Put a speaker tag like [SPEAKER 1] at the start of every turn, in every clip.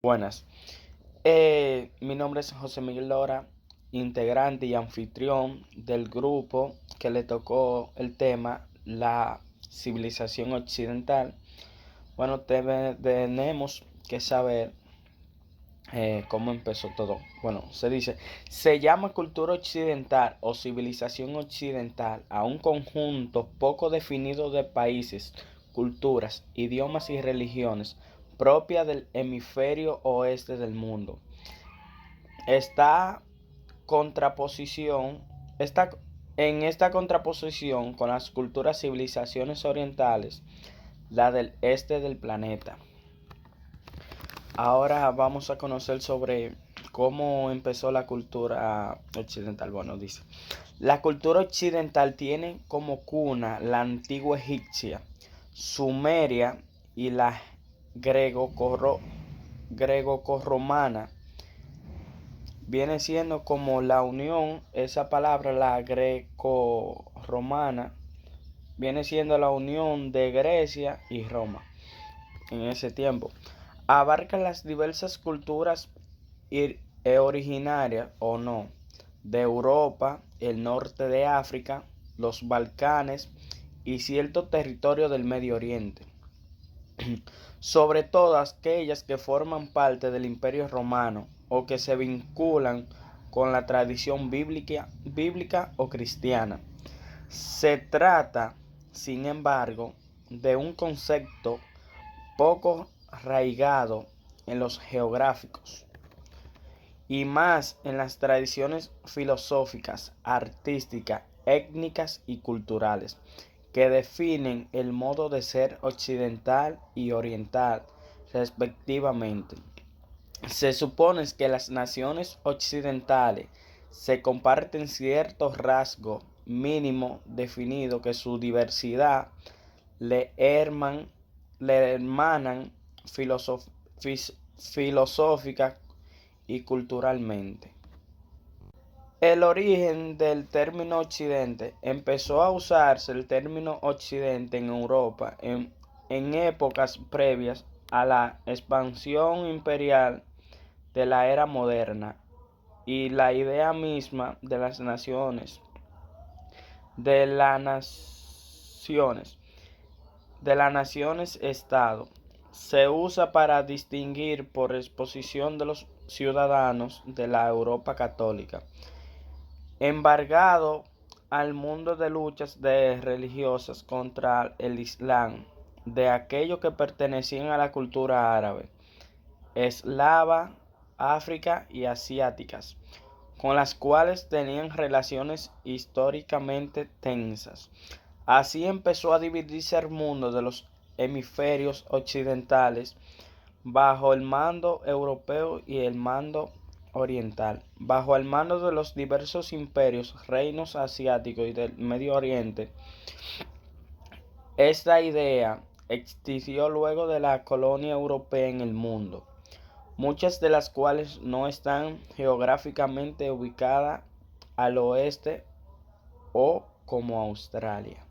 [SPEAKER 1] Buenas. Mi nombre es José Miguel Lora, integrante y anfitrión del grupo que le tocó el tema la civilización occidental. Bueno, tenemos que saber cómo empezó todo. Bueno, se llama cultura occidental o civilización occidental a un conjunto poco definido de países, culturas, idiomas y religiones propia del hemisferio oeste del mundo. Esta contraposición, esta, en esta contraposición con las culturas civilizaciones orientales, la del este del planeta. Ahora vamos a conocer sobre cómo empezó la cultura occidental. Bueno, dice, la cultura occidental tiene como cuna la antigua egipcia, sumeria y la greco-romana. Viene siendo como la unión, esa palabra, la greco-romana, viene siendo la unión de Grecia y Roma en ese tiempo. Abarca las diversas culturas originarias o no de Europa, el norte de África, los Balcanes y cierto territorio del Medio Oriente, sobre todas aquellas que forman parte del Imperio Romano o que se vinculan con la tradición bíblica o cristiana. Se trata, sin embargo, de un concepto poco arraigado en los geográficos y más en las tradiciones filosóficas, artísticas, étnicas y culturales que definen el modo de ser occidental y oriental respectivamente. Se supone que las naciones occidentales se comparten ciertos rasgos mínimos definidos que su diversidad le, herman, le hermanan filosófica y culturalmente. El origen del término occidente. Empezó a usarse el término occidente en Europa en épocas previas a la expansión imperial de la era moderna y la idea misma de las naciones, de las naciones, de las naciones-estado, se usa para distinguir por exposición de los ciudadanos de la Europa católica, embargado al mundo de luchas religiosas contra el Islam, de aquellos que pertenecían a la cultura árabe, eslava, África y asiáticas, con las cuales tenían relaciones históricamente tensas. Así empezó a dividirse el mundo de los hemisferios occidentales bajo el mando europeo y el mando oriental. Bajo el mando de los diversos imperios, reinos asiáticos y del Medio Oriente, esta idea existió luego de la colonia europea en el mundo, muchas de las cuales no están geográficamente ubicadas al oeste o como Australia.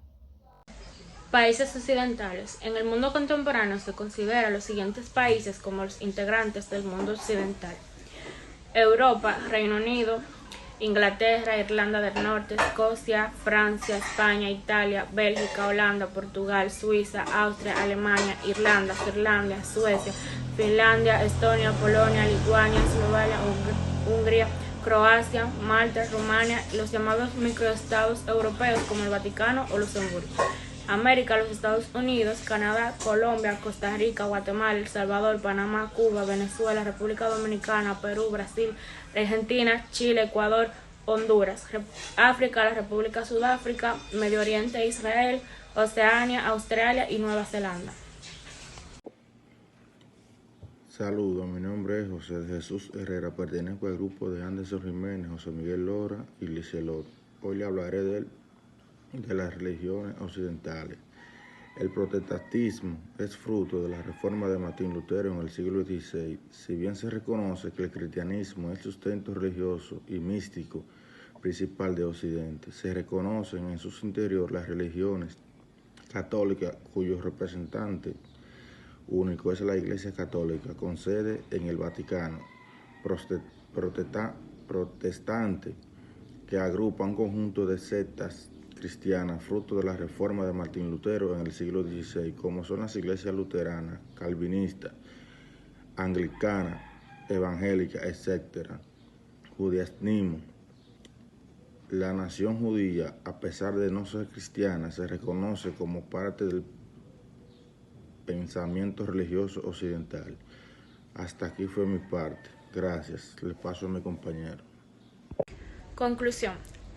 [SPEAKER 2] Países occidentales. En el mundo contemporáneo se considera a los siguientes países como los integrantes del mundo occidental: Europa, Reino Unido, Inglaterra, Irlanda del Norte, Escocia, Francia, España, Italia, Bélgica, Holanda, Portugal, Suiza, Austria, Alemania, Irlanda, Finlandia, Suecia, Finlandia, Estonia, Polonia, Lituania, Eslovenia, Hungría, Croacia, Malta, Rumania y los llamados microestados europeos como el Vaticano o Luxemburgo. América, los Estados Unidos, Canadá, Colombia, Costa Rica, Guatemala, El Salvador, Panamá, Cuba, Venezuela, República Dominicana, Perú, Brasil, Argentina, Chile, Ecuador, Honduras, África, la República Sudáfrica, Medio Oriente, Israel, Oceanía, Australia y Nueva Zelanda.
[SPEAKER 3] Saludos, mi nombre es José Jesús Herrera, pertenezco al grupo de Anderson Jiménez, José Miguel Lora y Licelot. Hoy le hablaré de las religiones occidentales. El protestantismo es fruto de la reforma de Martín Lutero en el siglo XVI. Si bien se reconoce que el cristianismo es el sustento religioso y místico principal de Occidente, se reconocen en su interior las religiones católicas cuyos representantes único es la Iglesia Católica, con sede en el Vaticano, protestante, que agrupa un conjunto de sectas cristianas fruto de la reforma de Martín Lutero en el siglo XVI, como son las iglesias luteranas, calvinistas, anglicana, evangélica, etc. Judaísmo. La nación judía, a pesar de no ser cristiana, se reconoce como parte del pensamiento religioso occidental. Hasta aquí fue mi parte. Gracias. Le paso a mi compañero.
[SPEAKER 2] Conclusión.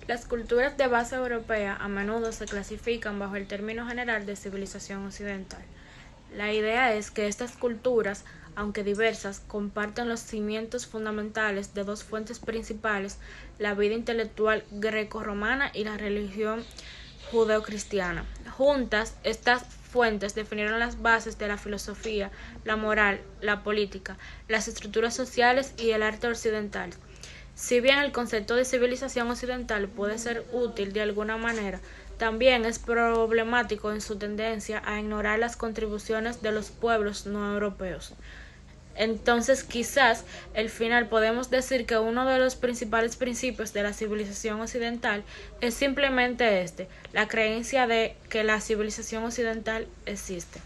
[SPEAKER 2] Las culturas de base europea a menudo se clasifican bajo el término general de civilización occidental. La idea es que estas culturas, aunque diversas, comparten los cimientos fundamentales de dos fuentes principales, la vida intelectual greco-romana y la religión judeocristiana. Juntas, estas fuentes definieron las bases de la filosofía, la moral, la política, las estructuras sociales y el arte occidental. Si bien el concepto de civilización occidental puede ser útil de alguna manera, también es problemático en su tendencia a ignorar las contribuciones de los pueblos no europeos. Entonces, quizás, al final podemos decir que uno de los principales principios de la civilización occidental es simplemente la creencia de que la civilización occidental existe.